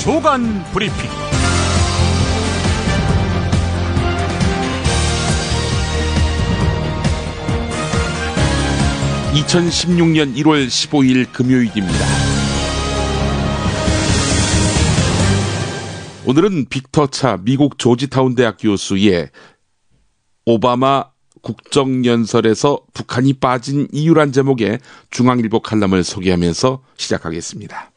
조간 브리핑. 2016년 1월 15일 금요일입니다. 오늘은 빅터 차 미국 조지타운 대학 교수의 오바마 국정연설에서 북한이 빠진 이유란 제목의 중앙일보 칼럼을 소개하면서 시작하겠습니다.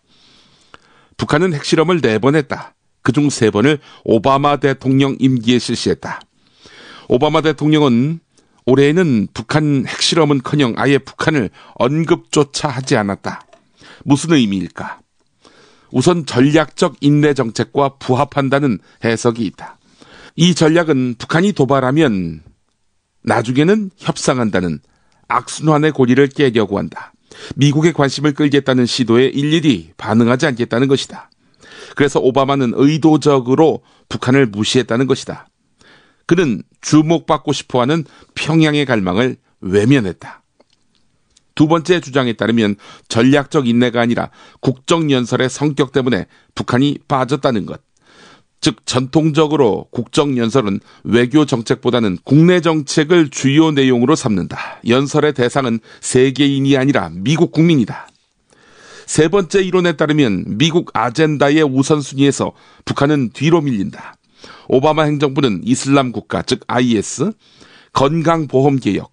북한은 핵실험을 4번 했다. 그중 3번을 오바마 대통령 임기에 실시했다. 오바마 대통령은 올해에는 북한 핵실험은커녕 아예 북한을 언급조차 하지 않았다. 무슨 의미일까? 우선 전략적 인내 정책과 부합한다는 해석이 있다. 이 전략은 북한이 도발하면 나중에는 협상한다는 악순환의 고리를 깨려고 한다. 미국의 관심을 끌겠다는 시도에 일일이 반응하지 않겠다는 것이다. 그래서 오바마는 의도적으로 북한을 무시했다는 것이다. 그는 주목받고 싶어하는 평양의 갈망을 외면했다. 두 번째 주장에 따르면 전략적 인내가 아니라 국정연설의 성격 때문에 북한이 빠졌다는 것. 즉 전통적으로 국정연설은 외교 정책보다는 국내 정책을 주요 내용으로 삼는다. 연설의 대상은 세계인이 아니라 미국 국민이다. 세 번째 이론에 따르면 미국 아젠다의 우선순위에서 북한은 뒤로 밀린다. 오바마 행정부는 이슬람 국가 즉 IS, 건강보험개혁,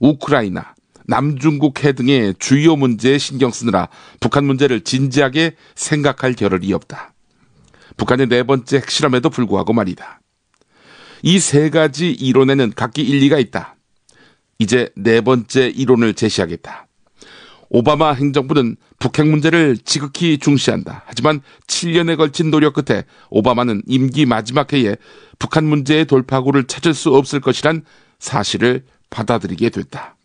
우크라이나, 남중국 해 등의 주요 문제에 신경 쓰느라 북한 문제를 진지하게 생각할 겨를이 없다. 북한의 4번째 핵실험에도 불구하고 말이다. 이 3가지 이론에는 각기 일리가 있다. 이제 4번째 이론을 제시하겠다. 오바마 행정부는 북핵 문제를 지극히 중시한다. 하지만 7년에 걸친 노력 끝에 오바마는 임기 마지막 해에 북한 문제의 돌파구를 찾을 수 없을 것이란 사실을 받아들이게 됐다.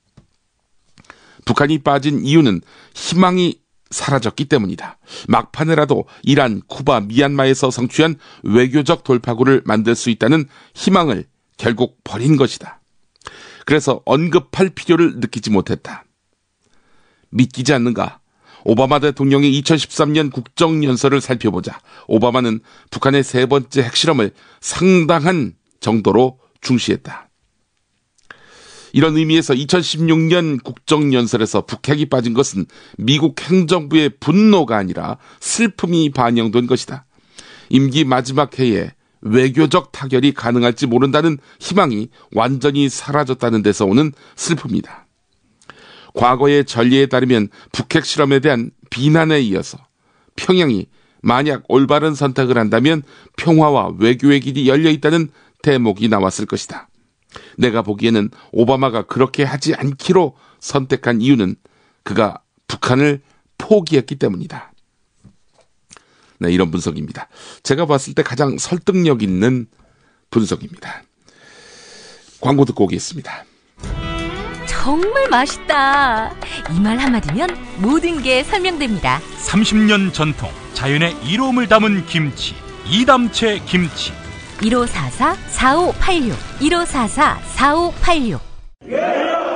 북한이 빠진 이유는 희망이 사라졌기 때문이다. 막판에라도 이란, 쿠바, 미얀마에서 성취한 외교적 돌파구를 만들 수 있다는 희망을 결국 버린 것이다. 그래서 언급할 필요를 느끼지 못했다. 믿기지 않는가? 오바마 대통령의 2013년 국정연설을 살펴보자. 오바마는 북한의 3번째 핵실험을 상당한 정도로 중시했다. 이런 의미에서 2016년 국정연설에서 북핵이 빠진 것은 미국 행정부의 분노가 아니라 슬픔이 반영된 것이다. 임기 마지막 해에 외교적 타결이 가능할지 모른다는 희망이 완전히 사라졌다는 데서 오는 슬픔이다. 과거의 전례에 따르면 북핵 실험에 대한 비난에 이어서 평양이 만약 올바른 선택을 한다면 평화와 외교의 길이 열려있다는 대목이 나왔을 것이다. 내가 보기에는 오바마가 그렇게 하지 않기로 선택한 이유는 그가 북한을 포기했기 때문이다. 네, 이런 분석입니다. 제가 봤을 때 가장 설득력 있는 분석입니다. 광고 듣고 오겠습니다. 정말 맛있다. 이 말 한마디면 모든 게 설명됩니다. 30년 전통 자연의 이로움을 담은 김치, 이담채 김치. 1544-4586 1544-4586.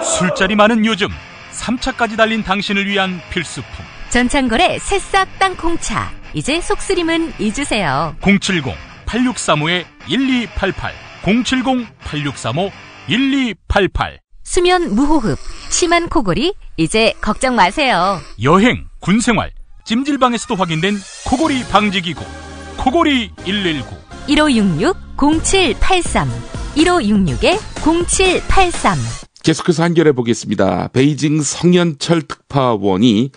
술자리 많은 요즘 3차까지 달린 당신을 위한 필수품 전창걸의 새싹 땅콩차. 이제 속쓰림은 잊으세요. 070-8635-1288 070-8635-1288. 수면 무호흡, 심한 코골이 이제 걱정 마세요. 여행, 군생활, 찜질방에서도 확인된 코골이 방지기구 코골이 119 1566-0783 1566-0783. 계속해서 한결해 보겠습니다. 베이징 성현철 특파원이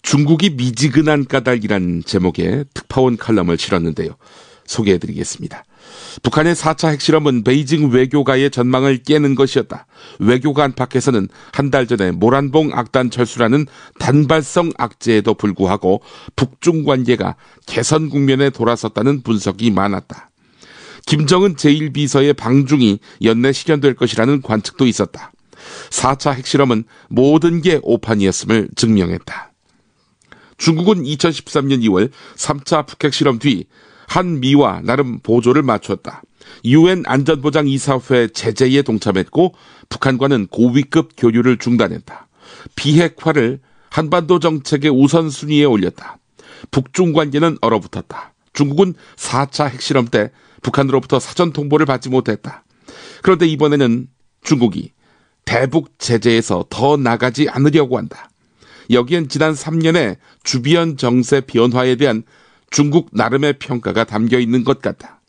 중국이 미지근한 까닭이란 제목의 특파원 칼럼을 실었는데요. 소개해드리겠습니다. 북한의 4차 핵실험은 베이징 외교가의 전망을 깨는 것이었다. 외교가 안팎에서는 한 달 전에 모란봉 악단 철수라는 단발성 악재에도 불구하고 북중 관계가 개선 국면에 돌아섰다는 분석이 많았다. 김정은 제1비서의 방중이 연내 실현될 것이라는 관측도 있었다. 4차 핵실험은 모든 게 오판이었음을 증명했다. 중국은 2013년 2월 3차 북핵 실험 뒤 한미와 나름 보조를 맞췄다. UN 안전보장이사회 제재에 동참했고 북한과는 고위급 교류를 중단했다. 비핵화를 한반도 정책의 우선순위에 올렸다. 북중 관계는 얼어붙었다. 중국은 4차 핵실험 때 북한으로부터 사전 통보를 받지 못했다. 그런데 이번에는 중국이 대북 제재에서 더 나가지 않으려고 한다. 여기엔 지난 3년의 주변 정세 변화에 대한 중국 나름의 평가가 담겨 있는 것 같다.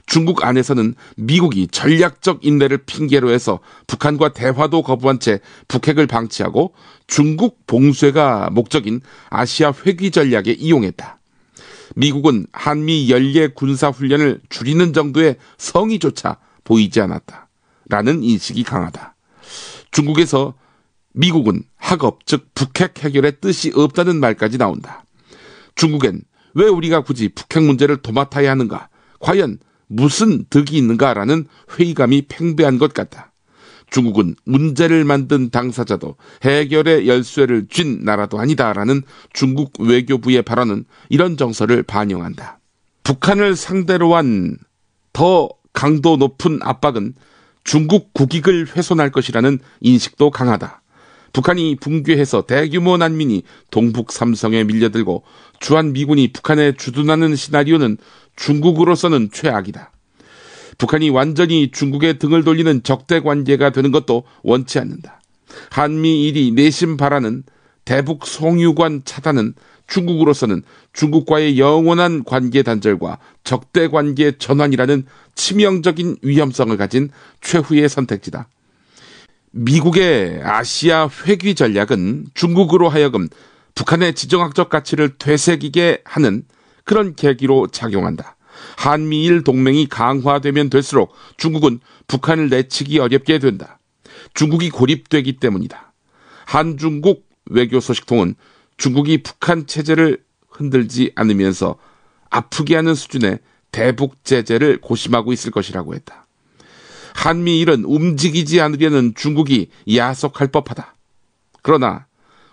중국 안에서는 미국이 전략적 인내를 핑계로 해서 북한과 대화도 거부한 채 북핵을 방치하고 중국 봉쇄가 목적인 아시아 회귀 전략에 이용했다. 미국은 한미 연례 군사훈련을 줄이는 정도의 성의조차 보이지 않았다. 라는 인식이 강하다. 중국에서 미국은 학업, 즉 북핵 해결에 뜻이 없다는 말까지 나온다. 중국엔 왜 우리가 굳이 북핵 문제를 도맡아야 하는가? 과연 무슨 득이 있는가라는 회의감이 팽배한 것 같다. 중국은 문제를 만든 당사자도 해결의 열쇠를 쥔 나라도 아니다라는 중국 외교부의 발언은 이런 정서를 반영한다. 북한을 상대로 한 더 강도 높은 압박은 중국 국익을 훼손할 것이라는 인식도 강하다. 북한이 붕괴해서 대규모 난민이 동북 삼성에 밀려들고 주한미군이 북한에 주둔하는 시나리오는 중국으로서는 최악이다. 북한이 완전히 중국의 등을 돌리는 적대 관계가 되는 것도 원치 않는다. 한미일이 내심 바라는 대북 송유관 차단은 중국으로서는 중국과의 영원한 관계 단절과 적대 관계 전환이라는 치명적인 위험성을 가진 최후의 선택지다. 미국의 아시아 회귀 전략은 중국으로 하여금 북한의 지정학적 가치를 되새기게 하는 그런 계기로 작용한다. 한미일 동맹이 강화되면 될수록 중국은 북한을 내치기 어렵게 된다. 중국이 고립되기 때문이다. 한중국 외교소식통은 중국이 북한 체제를 흔들지 않으면서 아프게 하는 수준의 대북 제재를 고심하고 있을 것이라고 했다. 한미일은 움직이지 않으려는 중국이 야속할 법하다. 그러나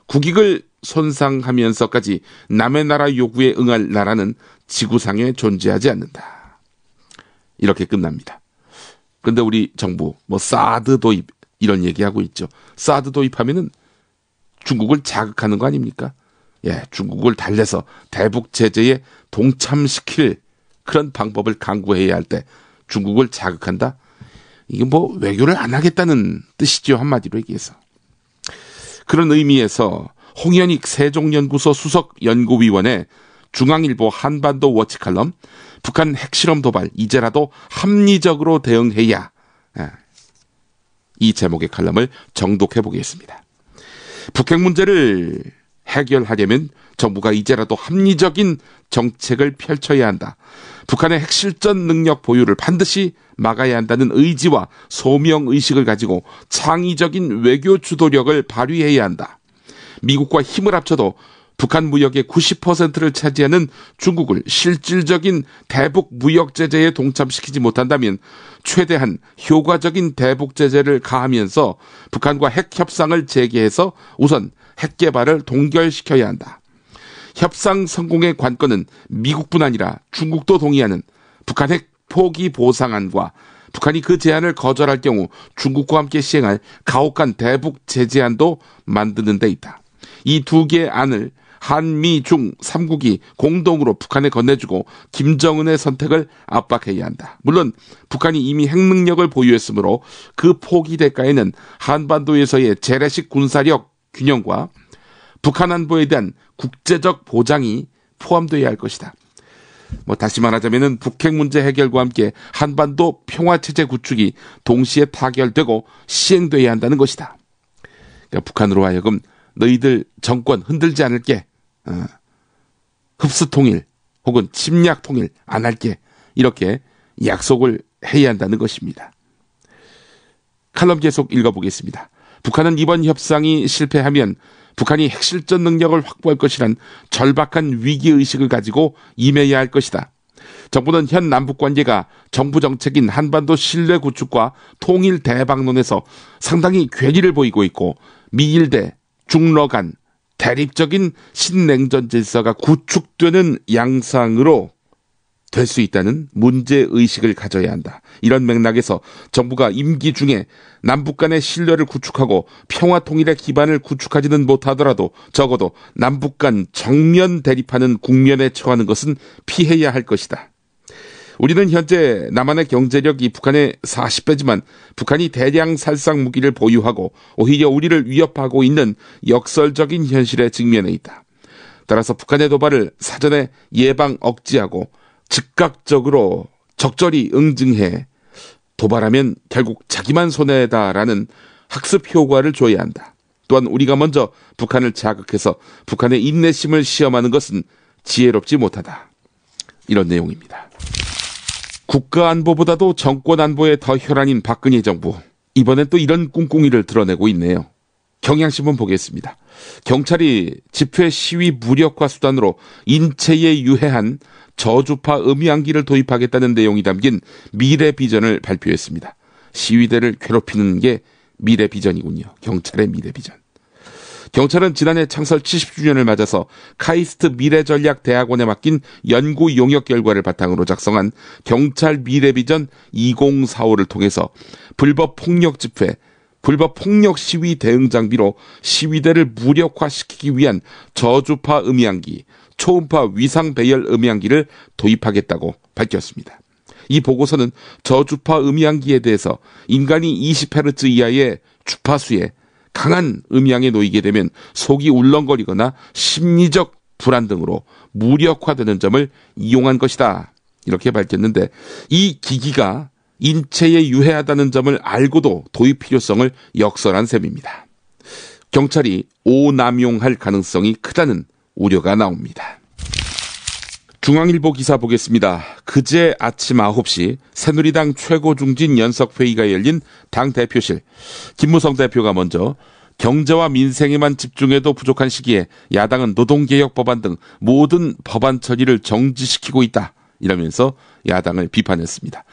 국익을 손상하면서까지 남의 나라 요구에 응할 나라는 지구상에 존재하지 않는다. 이렇게 끝납니다. 근데 우리 정부 사드 도입 이런 얘기하고 있죠. 사드 도입하면은 중국을 자극하는 거 아닙니까? 예, 중국을 달래서 대북 제재에 동참시킬 그런 방법을 강구해야 할 때 중국을 자극한다? 이게 외교를 안 하겠다는 뜻이죠. 한마디로 얘기해서. 그런 의미에서 홍현익 세종연구소 수석연구위원의 중앙일보 한반도 워치칼럼 북한 핵실험 도발 이제라도 합리적으로 대응해야 이 제목의 칼럼을 정독해 보겠습니다. 북핵 문제를 해결하려면 정부가 이제라도 합리적인 정책을 펼쳐야 한다. 북한의 핵실전 능력 보유를 반드시 막아야 한다는 의지와 소명의식을 가지고 창의적인 외교 주도력을 발휘해야 한다. 미국과 힘을 합쳐도 북한 무역의 90%를 차지하는 중국을 실질적인 대북 무역 제재에 동참시키지 못한다면 최대한 효과적인 대북 제재를 가하면서 북한과 핵 협상을 재개해서 우선 핵 개발을 동결시켜야 한다. 협상 성공의 관건은 미국뿐 아니라 중국도 동의하는 북한 핵 포기 보상안과 북한이 그 제안을 거절할 경우 중국과 함께 시행할 가혹한 대북 제재안도 만드는 데 있다. 이 두 개의 안을 한미 중 3국이 공동으로 북한에 건네주고 김정은의 선택을 압박해야 한다. 물론 북한이 이미 핵능력을 보유했으므로 그 포기 대가에는 한반도에서의 재래식 군사력 균형과 북한 안보에 대한 국제적 보장이 포함되어야 할 것이다. 다시 말하자면 북핵 문제 해결과 함께 한반도 평화체제 구축이 동시에 타결되고 시행되어야 한다는 것이다. 그러니까 북한으로 하여금 너희들 정권 흔들지 않을게, 흡수 통일 혹은 침략 통일 안 할게, 이렇게 약속을 해야 한다는 것입니다. 칼럼 계속 읽어보겠습니다. 북한은 이번 협상이 실패하면 북한이 핵실전 능력을 확보할 것이란 절박한 위기의식을 가지고 임해야 할 것이다. 정부는 현 남북관계가 정부 정책인 한반도 신뢰 구축과 통일 대박론에서 상당히 괴리를 보이고 있고 미일 대 중러 간 대립적인 신냉전 질서가 구축되는 양상으로 될 수 있다는 문제의식을 가져야 한다. 이런 맥락에서 정부가 임기 중에 남북 간의 신뢰를 구축하고 평화 통일의 기반을 구축하지는 못하더라도 적어도 남북 간 정면 대립하는 국면에 처하는 것은 피해야 할 것이다. 우리는 현재 남한의 경제력이 북한의 40배지만 북한이 대량 살상 무기를 보유하고 오히려 우리를 위협하고 있는 역설적인 현실에 직면해 있다. 따라서 북한의 도발을 사전에 예방 억지하고 즉각적으로 적절히 응징해 도발하면 결국 자기만 손해다라는 학습 효과를 줘야 한다. 또한 우리가 먼저 북한을 자극해서 북한의 인내심을 시험하는 것은 지혜롭지 못하다. 이런 내용입니다. 국가안보보다도 정권안보에 더 혈안인 박근혜 정부. 이번엔 또 이런 꿍꿍이를 드러내고 있네요. 경향신문 보겠습니다. 경찰이 집회 시위 무력화 수단으로 인체에 유해한 저주파 음향기를 도입하겠다는 내용이 담긴 미래 비전을 발표했습니다. 시위대를 괴롭히는 게 미래 비전이군요. 경찰의 미래 비전. 경찰은 지난해 창설 70주년을 맞아서 카이스트 미래전략대학원에 맡긴 연구 용역 결과를 바탕으로 작성한 경찰 미래 비전 2045를 통해서 불법 폭력 집회, 불법 폭력 시위 대응 장비로 시위대를 무력화시키기 위한 저주파 음향기, 초음파 위상 배열 음향기를 도입하겠다고 밝혔습니다. 이 보고서는 저주파 음향기에 대해서 인간이 20Hz 이하의 주파수에 강한 음향에 놓이게 되면 속이 울렁거리거나 심리적 불안 등으로 무력화되는 점을 이용한 것이다. 이렇게 밝혔는데 이 기기가 인체에 유해하다는 점을 알고도 도입 필요성을 역설한 셈입니다. 경찰이 오남용할 가능성이 크다는 우려가 나옵니다. 중앙일보 기사 보겠습니다. 그제 아침 9시 새누리당 최고중진 연석회의가 열린 당 대표실. 김무성 대표가 먼저 경제와 민생에만 집중해도 부족한 시기에 야당은 노동개혁 법안 등 모든 법안 처리를 정지시키고 있다. 이러면서 야당을 비판했습니다.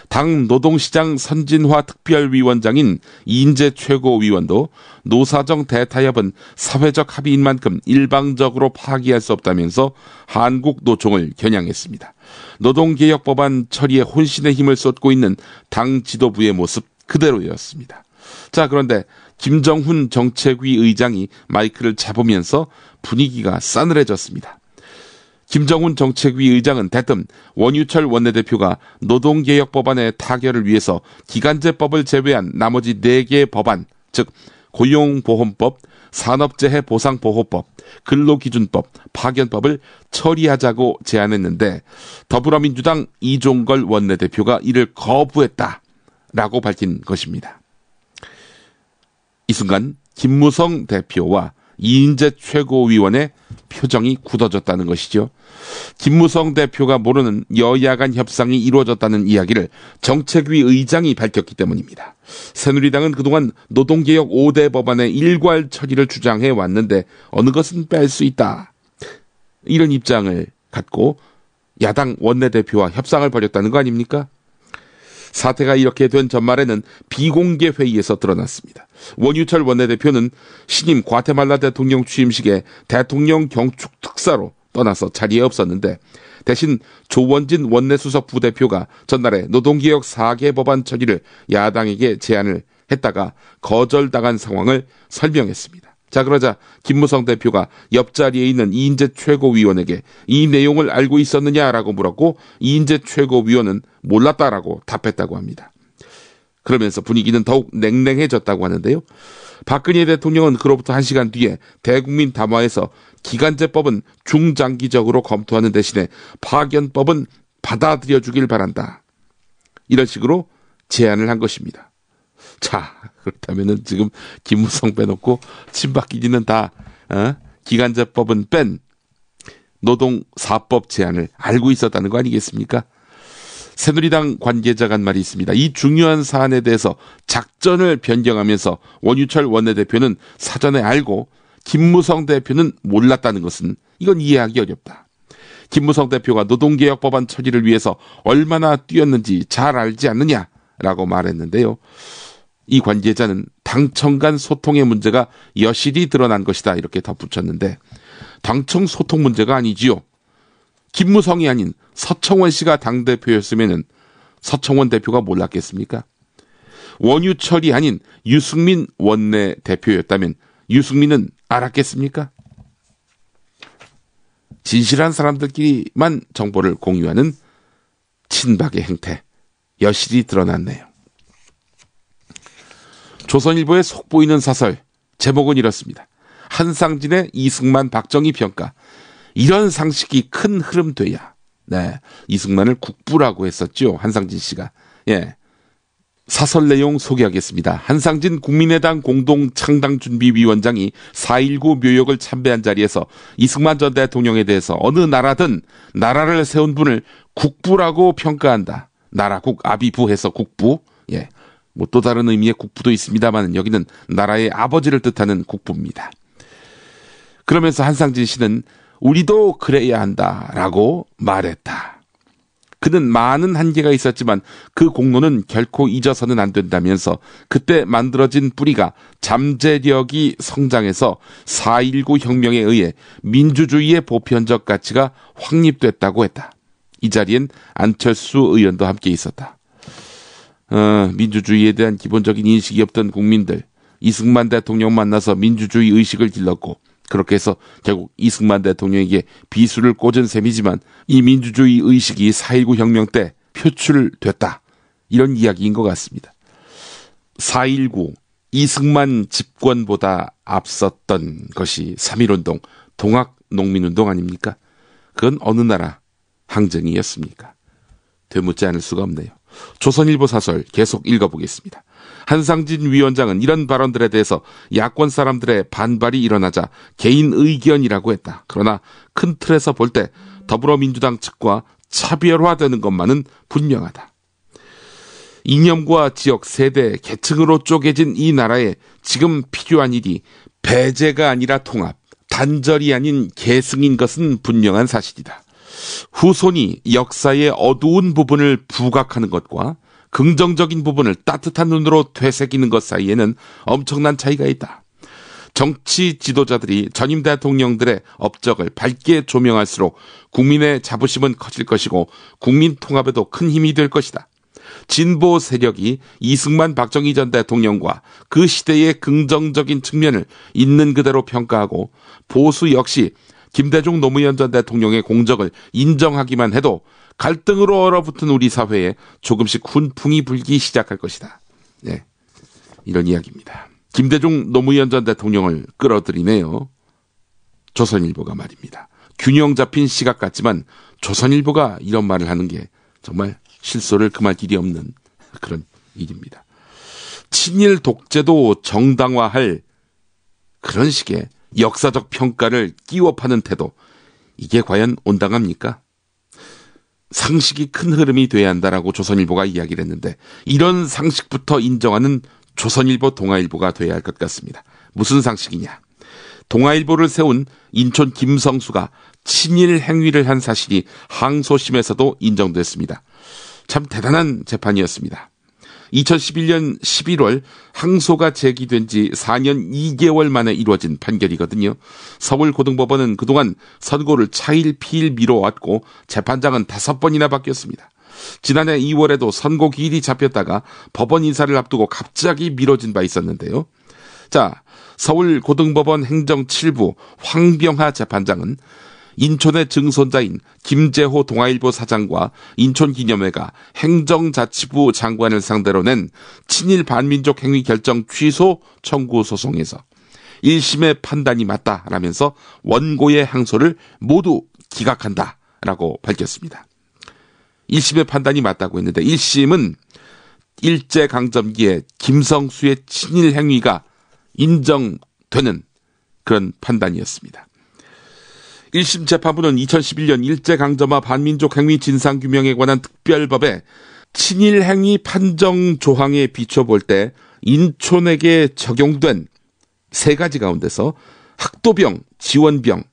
당 노동시장 선진화 특별위원장인 이인재 최고위원도 노사정 대타협은 사회적 합의인 만큼 일방적으로 파기할 수 없다면서 한국노총을 겨냥했습니다. 노동개혁 법안 처리에 혼신의 힘을 쏟고 있는 당 지도부의 모습 그대로였습니다. 자, 그런데 김정훈 정책위 의장이 마이크를 잡으면서 분위기가 싸늘해졌습니다. 김정훈 정책위 의장은 대뜸 원유철 원내대표가 노동개혁 법안의 타결을 위해서 기간제법을 제외한 나머지 4개의 법안, 즉 고용보험법, 산업재해보상보호법, 근로기준법, 파견법을 처리하자고 제안했는데 더불어민주당 이종걸 원내대표가 이를 거부했다라고 밝힌 것입니다. 이 순간 김무성 대표와 이인재 최고위원의 표정이 굳어졌다는 것이죠. 김무성 대표가 모르는 여야 간 협상이 이루어졌다는 이야기를 정책위 의장이 밝혔기 때문입니다. 새누리당은 그동안 노동개혁 5대 법안의 일괄 처리를 주장해 왔는데 어느 것은 뺄 수 있다. 이런 입장을 갖고 야당 원내대표와 협상을 벌였다는 거 아닙니까? 사태가 이렇게 된 전말에는 비공개 회의에서 드러났습니다. 원유철 원내대표는 신임 과테말라 대통령 취임식에 대통령 경축 특사로 떠나서 자리에 없었는데 대신 조원진 원내수석 부대표가 전날에 노동개혁 4개 법안 처리를 야당에게 제안을 했다가 거절당한 상황을 설명했습니다. 자, 그러자 김무성 대표가 옆자리에 있는 이인재 최고위원에게 이 내용을 알고 있었느냐라고 물었고 이인재 최고위원은 몰랐다라고 답했다고 합니다. 그러면서 분위기는 더욱 냉랭해졌다고 하는데요. 박근혜 대통령은 그로부터 1시간 뒤에 대국민 담화에서 기간제법은 중장기적으로 검토하는 대신에 파견법은 받아들여주길 바란다. 이런 식으로 제안을 한 것입니다. 자, 그렇다면은 지금 김무성 빼놓고 친박기지는 다 기간제법은 뺀 노동사법 제안을 알고 있었다는 거 아니겠습니까? 새누리당 관계자가 한 말이 있습니다. 이 중요한 사안에 대해서 작전을 변경하면서 원유철 원내대표는 사전에 알고 김무성 대표는 몰랐다는 것은 이건 이해하기 어렵다. 김무성 대표가 노동개혁 법안 처리를 위해서 얼마나 뛰었는지 잘 알지 않느냐라고 말했는데요. 이 관계자는 당청 간 소통의 문제가 여실히 드러난 것이다 이렇게 덧붙였는데 당청 소통 문제가 아니지요. 김무성이 아닌 서청원 씨가 당대표였으면 서청원 대표가 몰랐겠습니까? 원유철이 아닌 유승민 원내대표였다면 유승민은 알았겠습니까? 진실한 사람들끼리만 정보를 공유하는 친박의 행태, 여실히 드러났네요. 조선일보의 속보이는 사설, 제목은 이렇습니다. 한상진의 이승만 박정희 평가. 이런 상식이 큰 흐름 돼야. 네, 이승만을 국부라고 했었죠, 한상진 씨가. 예, 사설 내용 소개하겠습니다. 한상진 국민의당 공동창당준비위원장이 4.19 묘역을 참배한 자리에서 이승만 전 대통령에 대해서 어느 나라든 나라를 세운 분을 국부라고 평가한다. 나라국 아비부해서 국부. 예, 뭐 또 다른 의미의 국부도 있습니다만 여기는 나라의 아버지를 뜻하는 국부입니다. 그러면서 한상진 씨는 우리도 그래야 한다라고 말했다. 그는 많은 한계가 있었지만 그 공로는 결코 잊어서는 안 된다면서 그때 만들어진 뿌리가 잠재력이 성장해서 4.19 혁명에 의해 민주주의의 보편적 가치가 확립됐다고 했다. 이 자리엔 안철수 의원도 함께 있었다. 민주주의에 대한 기본적인 인식이 없던 국민들, 이승만 대통령 만나서 민주주의 의식을 길렀고 그렇게 해서 결국 이승만 대통령에게 비수를 꽂은 셈이지만 이 민주주의 의식이 4.19 혁명 때 표출됐다. 이런 이야기인 것 같습니다. 4.19 이승만 집권보다 앞섰던 것이 3.1운동, 동학농민운동 아닙니까? 그건 어느 나라 항쟁이었습니까? 되묻지 않을 수가 없네요. 조선일보 사설 계속 읽어보겠습니다. 한상진 위원장은 이런 발언들에 대해서 야권 사람들의 반발이 일어나자 개인 의견이라고 했다. 그러나 큰 틀에서 볼 때 더불어민주당 측과 차별화되는 것만은 분명하다. 이념과 지역, 세대, 계층으로 쪼개진 이 나라에 지금 필요한 일이 배제가 아니라 통합, 단절이 아닌 계승인 것은 분명한 사실이다. 후손이 역사의 어두운 부분을 부각하는 것과 긍정적인 부분을 따뜻한 눈으로 되새기는 것 사이에는 엄청난 차이가 있다. 정치 지도자들이 전임 대통령들의 업적을 밝게 조명할수록 국민의 자부심은 커질 것이고 국민 통합에도 큰 힘이 될 것이다. 진보 세력이 이승만 박정희 전 대통령과 그 시대의 긍정적인 측면을 있는 그대로 평가하고 보수 역시 김대중 노무현 전 대통령의 공적을 인정하기만 해도 갈등으로 얼어붙은 우리 사회에 조금씩 훈풍이 불기 시작할 것이다. 네, 이런 이야기입니다. 김대중 노무현 전 대통령을 끌어들이네요. 조선일보가 말입니다. 균형 잡힌 시각 같지만 조선일보가 이런 말을 하는 게 정말 실소를 금할 길이 없는 그런 일입니다. 친일 독재도 정당화할 그런 식의 역사적 평가를 끼워 파는 태도, 이게 과연 온당합니까? 상식이 큰 흐름이 돼야 한다라고 조선일보가 이야기를 했는데 이런 상식부터 인정하는 조선일보, 동아일보가 돼야 할 것 같습니다. 무슨 상식이냐? 동아일보를 세운 인천 김성수가 친일 행위를 한 사실이 항소심에서도 인정됐습니다. 참 대단한 재판이었습니다. 2011년 11월 항소가 제기된 지 4년 2개월 만에 이루어진 판결이거든요. 서울고등법원은 그동안 선고를 차일피일 미뤄왔고 재판장은 5번이나 바뀌었습니다. 지난해 2월에도 선고 기일이 잡혔다가 법원 인사를 앞두고 갑자기 미뤄진 바 있었는데요. 자, 서울고등법원 행정 7부 황병하 재판장은 인천의 증손자인 김재호 동아일보 사장과 인천기념회가 행정자치부 장관을 상대로 낸 친일 반민족 행위 결정 취소 청구 소송에서 1심의 판단이 맞다라면서 원고의 항소를 모두 기각한다라고 밝혔습니다. 1심의 판단이 맞다고 했는데 1심은 일제강점기에 김성수의 친일 행위가 인정되는 그런 판단이었습니다. 1심 재판부는 2011년 일제강점화 반민족 행위 진상규명에 관한 특별법에 친일 행위 판정 조항에 비춰볼 때 인촌에게 적용된 3가지 가운데서 학도병, 지원병,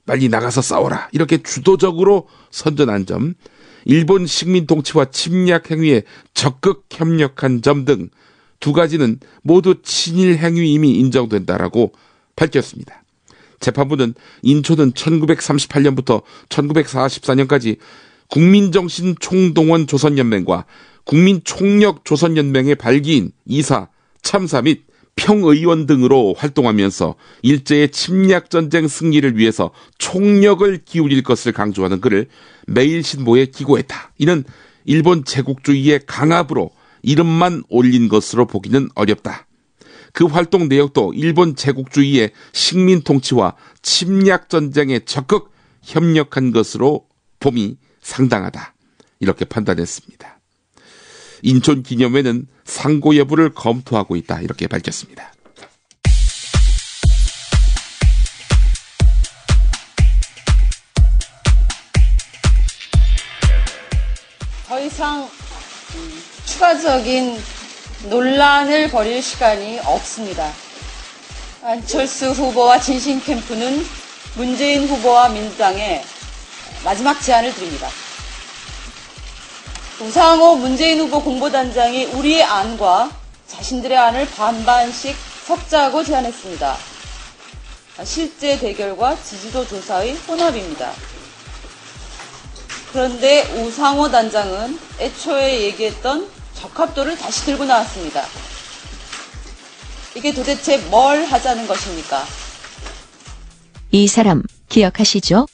빨리 나가서 싸워라 이렇게 주도적으로 선전한 점, 일본 식민 통치와 침략 행위에 적극 협력한 점 등 2가지는 모두 친일 행위임이 인정된다라고 밝혔습니다. 재판부는 인초는 1938년부터 1944년까지 국민정신총동원 조선연맹과 국민총력조선연맹의 발기인, 이사, 참사 및 평의원 등으로 활동하면서 일제의 침략전쟁 승리를 위해서 총력을 기울일 것을 강조하는 글을 매일신보에 기고했다. 이는 일본 제국주의의 강압으로 이름만 올린 것으로 보기는 어렵다. 그 활동 내역도 일본 제국주의의 식민 통치와 침략전쟁에 적극 협력한 것으로 봄이 상당하다. 이렇게 판단했습니다. 인천 기념회는 상고 여부를 검토하고 있다. 이렇게 밝혔습니다. 더 이상 추가적인 논란을 벌일 시간이 없습니다. 안철수 후보와 진심 캠프는 문재인 후보와 민주당에 마지막 제안을 드립니다. 우상호 문재인 후보 공보단장이 우리의 안과 자신들의 안을 반반씩 섞자고 제안했습니다. 실제 대결과 지지도 조사의 혼합입니다. 그런데 우상호 단장은 애초에 얘기했던 적합도를 다시 들고 나왔습니다. 이게 도대체 뭘 하자는 것입니까? 이 사람 기억하시죠?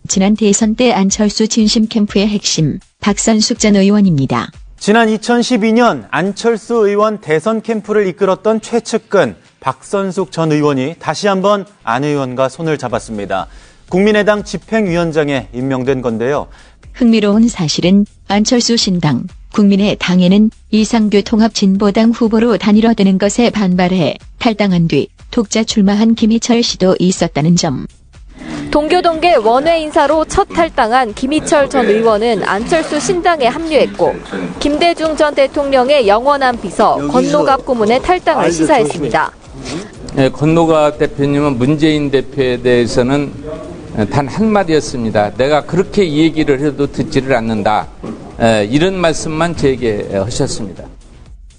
지난 대선 때 안철수 진심 캠프의 핵심 박선숙 전 의원입니다. 지난 2012년 안철수 의원 대선 캠프를 이끌었던 최측근 박선숙 전 의원이 다시 한번 안 의원과 손을 잡았습니다. 국민의당 집행위원장에 임명된 건데요. 흥미로운 사실은 안철수 신당, 국민의당에는 이상규 통합진보당 후보로 단일화되는 것에 반발해 탈당한 뒤 독자 출마한 김희철 씨도 있었다는 점. 동교동계 원외 인사로 첫 탈당한 김희철 전 의원은 안철수 신당에 합류했고 김대중 전 대통령의 영원한 비서 권노갑 고문의 탈당을 시사했습니다. 네, 권노갑 대표님은 문재인 대표에 대해서는 단 한마디였습니다. 내가 그렇게 이 얘기를 해도 듣지를 않는다. 이런 말씀만 제게 하셨습니다.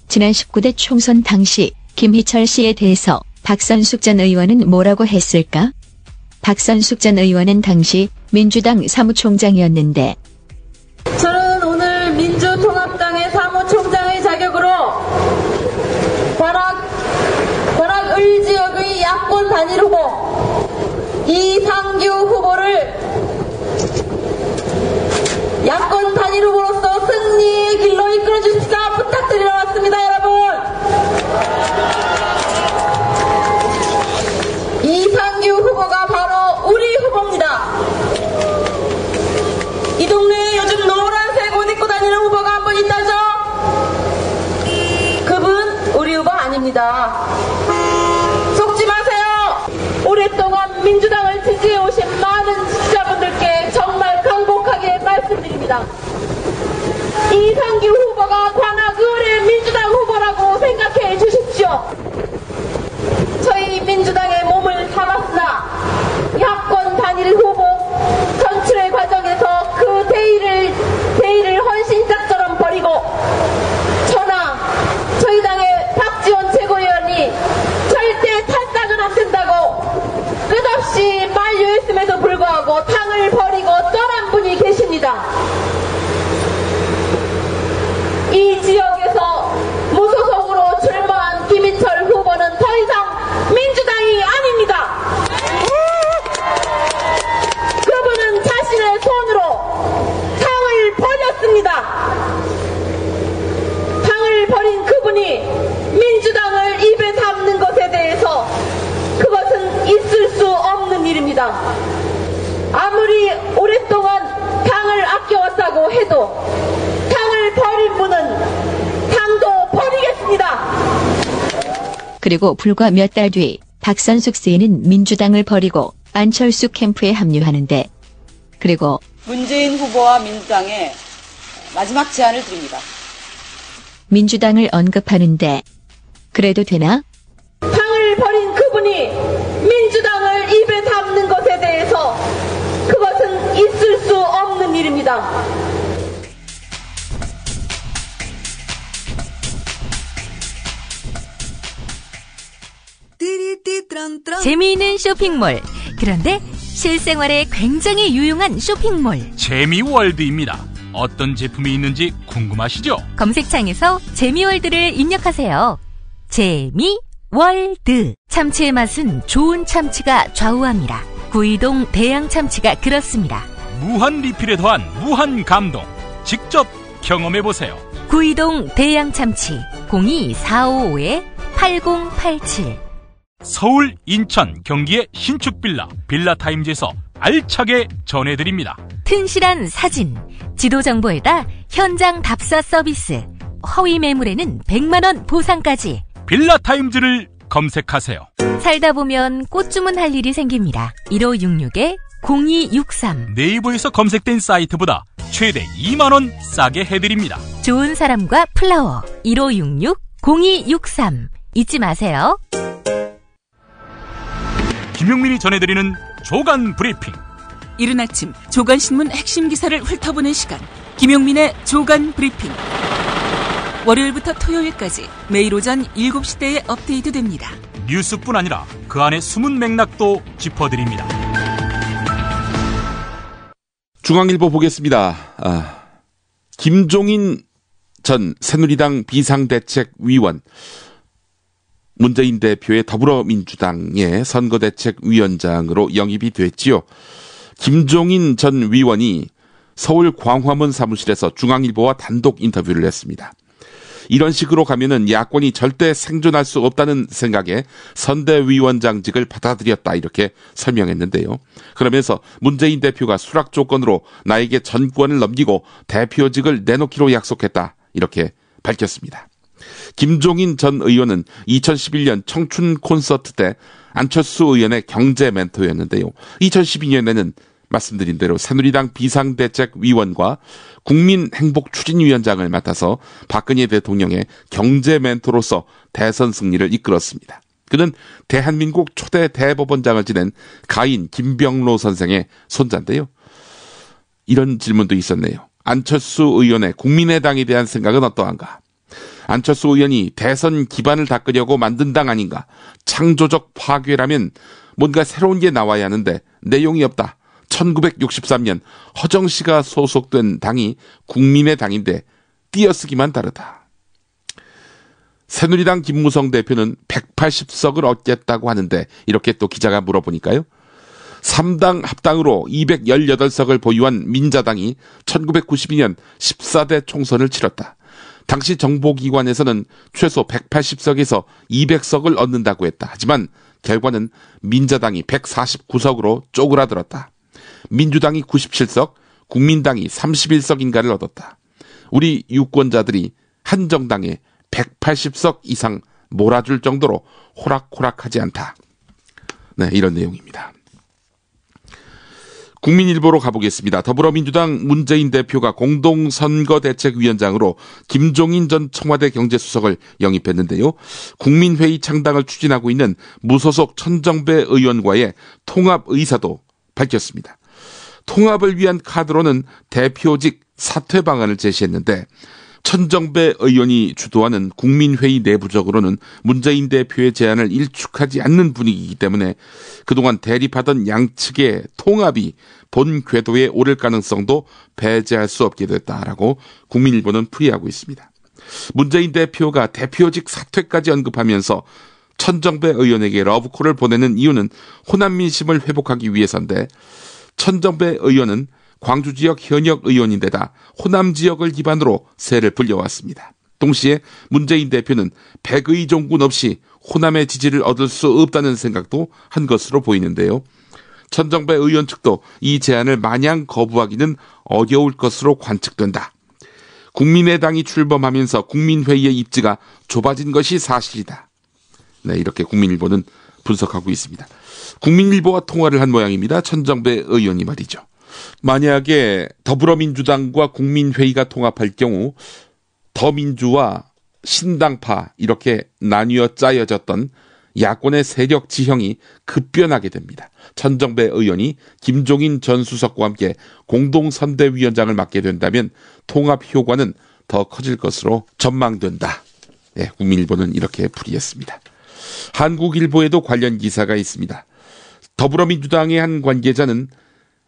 지난 19대 총선 당시 김희철 씨에 대해서 박선숙 전 의원은 뭐라고 했을까? 박선숙 전 의원은 당시 민주당 사무총장이었는데 저는 오늘 민주통합당의 사무총장의 자격으로 관악 을지역의 야권 단일 후보 이상규 후보를 야권 단일 후보로서 승리의 길로 이끌어 주십사 부탁드리러 왔습니다, 여러분. 이상규 후보가 바로 우리 후보입니다. 이 동네에 요즘 노란색 옷 입고 다니는 후보가 한 분 있다죠? 그분 우리 후보 아닙니다. 속지 마세요. 오랫동안 민주당을 지지해 오신 많은 지지자분들께 정말 간곡하게 말씀드립니다. 이상규 후보가 관악을의 민주당 후보라고 생각해 주십시오. 저희 민주당의 몸을 담았으나 야권 단일 후보 선출의 과정에서 그 대의를 헌신짝처럼 버리고 저나 저희 당의 박지원 최고위원이 절대 탈당은 안 된다고 끝없이 만류했음에도 불구하고 당을 버리고 떠난 분이 계십니다. 이 지역에서 무소속으로 출마한 김희철 후보는 더 이상 민주당이 아닙니다. 그분은 자신의 손으로 당을 버렸습니다. 당을 버린 그분이 민주당을 입에 담는 것에 대해서 그것은 있을 수 없는 일입니다. 아무리 오랫동안 당을 아껴왔다고 해도 당을 버린 분은 당도 버리겠습니다. 그리고 불과 몇 달 뒤 박선숙 씨는 민주당을 버리고 안철수 캠프에 합류하는데 그리고 문재인 후보와 민주당에 마지막 제안을 드립니다. 민주당을 언급하는데 그래도 되나? 당을 버린 그분이 민주당을 입에 담는 것에 대해서 그것은 있을 수 없는 일입니다. 재미있는 쇼핑몰 그런데 실생활에 굉장히 유용한 쇼핑몰 재미월드입니다. 어떤 제품이 있는지 궁금하시죠? 검색창에서 재미월드를 입력하세요. 재미월드. 참치의 맛은 좋은 참치가 좌우합니다. 구이동 대양 참치가 그렇습니다. 무한 리필에 더한 무한 감동. 직접 경험해보세요. 구이동 대양 참치 02-455-8087. 서울, 인천, 경기의 신축 빌라타임즈에서 알차게 전해드립니다. 튼실한 사진, 지도 정보에다 현장 답사 서비스, 허위 매물에는 100만원 보상까지. 빌라타임즈를 검색하세요. 살다 보면 꽃 주문할 일이 생깁니다. 1566-0263. 네이버에서 검색된 사이트보다 최대 2만원 싸게 해드립니다. 좋은 사람과 플라워 1566-0263. 잊지 마세요. 김용민이 전해드리는 조간 브리핑. 이른 아침 조간신문 핵심 기사를 훑어보는 시간, 김용민의 조간 브리핑. 월요일부터 토요일까지 매일 오전 7시대에 업데이트됩니다. 뉴스뿐 아니라 그 안에 숨은 맥락도 짚어드립니다. 중앙일보 보겠습니다. 김종인 전 새누리당 비상대책위원, 문재인 대표의 더불어민주당의 선거대책위원장으로 영입이 됐지요. 김종인 전 위원이 서울 광화문 사무실에서 중앙일보와 단독 인터뷰를 했습니다. 이런 식으로 가면은 야권이 절대 생존할 수 없다는 생각에 선대위원장직을 받아들였다, 이렇게 설명했는데요. 그러면서 문재인 대표가 수락 조건으로 나에게 전권을 넘기고 대표직을 내놓기로 약속했다, 이렇게 밝혔습니다. 김종인 전 의원은 2011년 청춘 콘서트 때 안철수 의원의 경제 멘토였는데요. 2012년에는 말씀드린 대로 새누리당 비상대책위원과 국민행복추진위원장을 맡아서 박근혜 대통령의 경제 멘토로서 대선 승리를 이끌었습니다. 그는 대한민국 초대 대법원장을 지낸 가인 김병로 선생의 손자인데요. 이런 질문도 있었네요. 안철수 의원의 국민의당에 대한 생각은 어떠한가? 안철수 의원이 대선 기반을 닦으려고 만든 당 아닌가? 창조적 파괴라면 뭔가 새로운 게 나와야 하는데 내용이 없다. 1963년 허정씨가 소속된 당이 국민의당인데 띄어쓰기만 다르다. 새누리당 김무성 대표는 180석을 얻겠다고 하는데, 이렇게 또 기자가 물어보니까요. 3당 합당으로 218석을 보유한 민자당이 1992년 14대 총선을 치렀다. 당시 정보기관에서는 최소 180석에서 200석을 얻는다고 했다. 하지만 결과는 민자당이 149석으로 쪼그라들었다. 민주당이 97석, 국민당이 31석인가를 얻었다. 우리 유권자들이 한 정당에 180석 이상 몰아줄 정도로 호락호락하지 않다. 네, 이런 내용입니다. 국민일보로 가보겠습니다. 더불어민주당 문재인 대표가 공동선거대책위원장으로 김종인 전 청와대 경제수석을 영입했는데요. 국민회의 창당을 추진하고 있는 무소속 천정배 의원과의 통합 의사도 밝혔습니다. 통합을 위한 카드로는 대표직 사퇴 방안을 제시했는데, 천정배 의원이 주도하는 국민회의 내부적으로는 문재인 대표의 제안을 일축하지 않는 분위기이기 때문에 그동안 대립하던 양측의 통합이 본 궤도에 오를 가능성도 배제할 수 없게 됐다라고 국민일보는 풀이하고 있습니다. 문재인 대표가 대표직 사퇴까지 언급하면서 천정배 의원에게 러브콜을 보내는 이유는 호남 민심을 회복하기 위해서인데, 천정배 의원은 광주 지역 현역 의원인데다 호남 지역을 기반으로 세를 불려왔습니다. 동시에 문재인 대표는 백의종군 없이 호남의 지지를 얻을 수 없다는 생각도 한 것으로 보이는데요. 천정배 의원 측도 이 제안을 마냥 거부하기는 어려울 것으로 관측된다. 국민의당이 출범하면서 국민회의의 입지가 좁아진 것이 사실이다. 네, 이렇게 국민일보는 분석하고 있습니다. 국민일보와 통화를 한 모양입니다. 천정배 의원이 말이죠. 만약에 더불어민주당과 국민회의가 통합할 경우 더민주와 신당파 이렇게 나뉘어 짜여졌던 야권의 세력 지형이 급변하게 됩니다. 천정배 의원이 김종인 전 수석과 함께 공동선대위원장을 맡게 된다면 통합 효과는 더 커질 것으로 전망된다. 네, 국민일보는 이렇게 풀이했습니다. 한국일보에도 관련 기사가 있습니다. 더불어민주당의 한 관계자는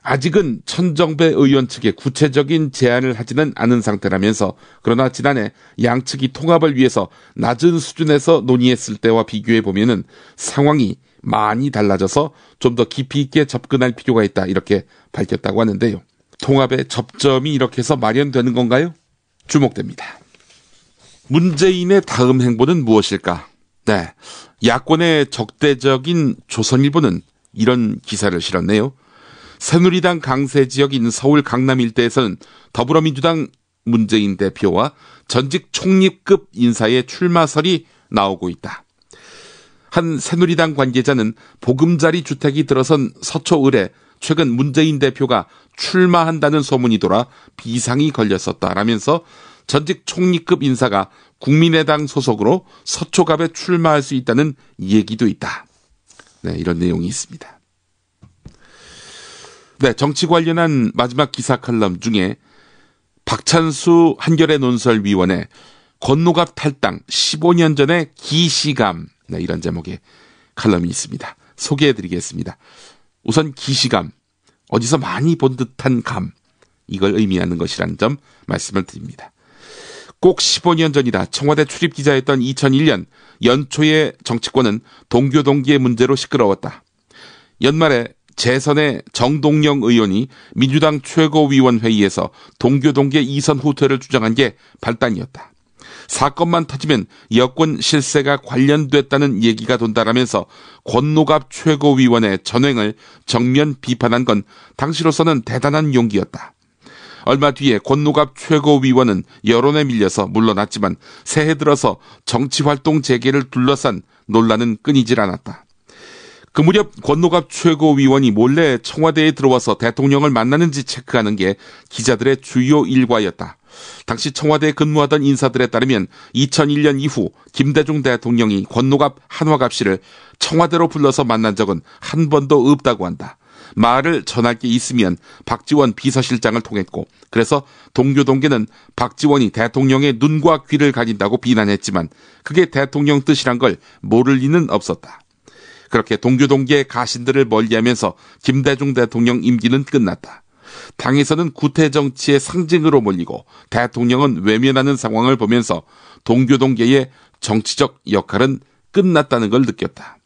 아직은 천정배 의원 측에 구체적인 제안을 하지는 않은 상태라면서, 그러나 지난해 양측이 통합을 위해서 낮은 수준에서 논의했을 때와 비교해 보면은 상황이 많이 달라져서 좀 더 깊이 있게 접근할 필요가 있다, 이렇게 밝혔다고 하는데요. 통합의 접점이 이렇게 해서 마련되는 건가요? 주목됩니다. 문재인의 다음 행보는 무엇일까? 네, 야권의 적대적인 조선일보는 이런 기사를 실었네요. 새누리당 강세 지역인 서울 강남 일대에서는 더불어민주당 문재인 대표와 전직 총리급 인사의 출마설이 나오고 있다. 한 새누리당 관계자는 보금자리 주택이 들어선 서초을에 최근 문재인 대표가 출마한다는 소문이 돌아 비상이 걸렸었다라면서 전직 총리급 인사가 국민의당 소속으로 서초갑에 출마할 수 있다는 얘기도 있다. 네, 이런 내용이 있습니다. 네, 정치 관련한 마지막 기사 칼럼 중에 박찬수 한겨레 논설위원회 권노갑 탈당 15년 전의 기시감, 네, 이런 제목의 칼럼이 있습니다. 소개해드리겠습니다. 우선 기시감, 어디서 많이 본 듯한 감, 이걸 의미하는 것이라는 점 말씀을 드립니다. 꼭 15년 전이다. 청와대 출입기자였던 2001년 연초에 정치권은 동교동기의 문제로 시끄러웠다. 연말에 재선의 정동영 의원이 민주당 최고위원회의에서 동교동계 2선 후퇴를 주장한 게 발단이었다. 사건만 터지면 여권 실세가 관련됐다는 얘기가 돈다라면서 권노갑 최고위원의 전횡을 정면 비판한 건 당시로서는 대단한 용기였다. 얼마 뒤에 권노갑 최고위원은 여론에 밀려서 물러났지만 새해 들어서 정치활동 재개를 둘러싼 논란은 끊이질 않았다. 그 무렵 권노갑 최고위원이 몰래 청와대에 들어와서 대통령을 만나는지 체크하는 게 기자들의 주요 일과였다. 당시 청와대에 근무하던 인사들에 따르면 2001년 이후 김대중 대통령이 권노갑 한화갑 씨를 청와대로 불러서 만난 적은 한 번도 없다고 한다. 말을 전할 게 있으면 박지원 비서실장을 통했고, 그래서 동교동계는 박지원이 대통령의 눈과 귀를 가진다고 비난했지만 그게 대통령 뜻이란 걸 모를 리는 없었다. 그렇게 동교동계의 가신들을 멀리하면서 김대중 대통령 임기는 끝났다. 당에서는 구태정치의 상징으로 몰리고 대통령은 외면하는 상황을 보면서 동교동계의 정치적 역할은 끝났다는 걸 느꼈다.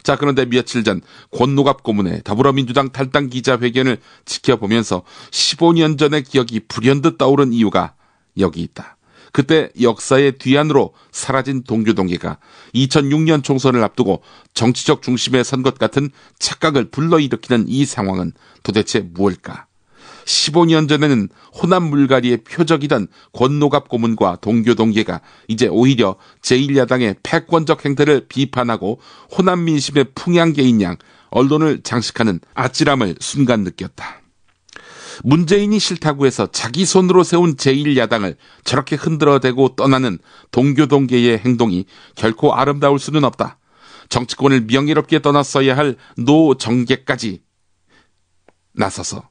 자, 그런데 며칠 전 권노갑 고문의 더불어민주당 탈당 기자회견을 지켜보면서 15년 전의 기억이 불현듯 떠오른 이유가 여기 있다. 그때 역사의 뒤안으로 사라진 동교동계가 2006년 총선을 앞두고 정치적 중심에 선 것 같은 착각을 불러일으키는 이 상황은 도대체 무엇일까? 15년 전에는 호남 물갈이의 표적이던 권노갑 고문과 동교동계가 이제 오히려 제1야당의 패권적 행태를 비판하고 호남 민심의 풍향계인 양 언론을 장식하는 아찔함을 순간 느꼈다. 문재인이 싫다고 해서 자기 손으로 세운 제1야당을 저렇게 흔들어대고 떠나는 동교동계의 행동이 결코 아름다울 수는 없다. 정치권을 명예롭게 떠났어야 할 노정계까지 나서서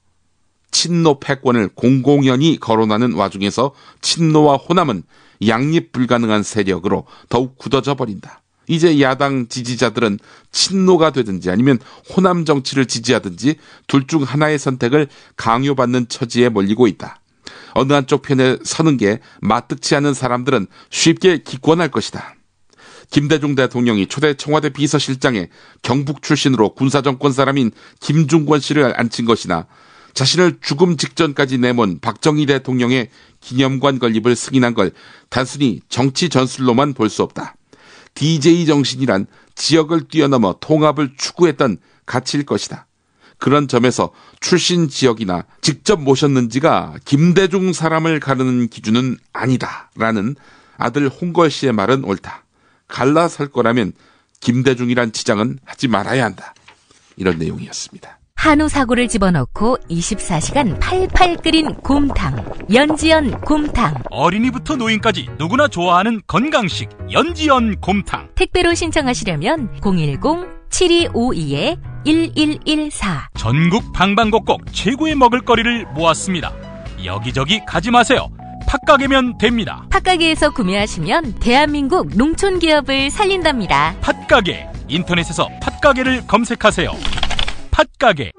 친노 패권을 공공연히 거론하는 와중에서 친노와 호남은 양립 불가능한 세력으로 더욱 굳어져 버린다. 이제 야당 지지자들은 친노가 되든지 아니면 호남 정치를 지지하든지 둘 중 하나의 선택을 강요받는 처지에 몰리고 있다. 어느 한쪽 편에 서는 게 마뜩치 않은 사람들은 쉽게 기권할 것이다. 김대중 대통령이 초대 청와대 비서실장에 경북 출신으로 군사정권 사람인 김중권 씨를 앉힌 것이나 자신을 죽음 직전까지 내몬 박정희 대통령의 기념관 건립을 승인한 걸 단순히 정치 전술로만 볼 수 없다. DJ 정신이란 지역을 뛰어넘어 통합을 추구했던 가치일 것이다. 그런 점에서 출신 지역이나 직접 모셨는지가 김대중 사람을 가르는 기준은 아니다라는 아들 홍걸 씨의 말은 옳다. 갈라설 거라면 김대중이란 치장은 하지 말아야 한다. 이런 내용이었습니다. 한우 사고를 집어넣고 24시간 팔팔 끓인 곰탕, 연지연 곰탕. 어린이부터 노인까지 누구나 좋아하는 건강식 연지연 곰탕. 택배로 신청하시려면 010-7252-1114. 전국 방방곡곡 최고의 먹을거리를 모았습니다. 여기저기 가지 마세요. 팥가게면 됩니다. 팥가게에서 구매하시면 대한민국 농촌기업을 살린답니다. 팥가게, 인터넷에서 팥가게를 검색하세요. 팥가게.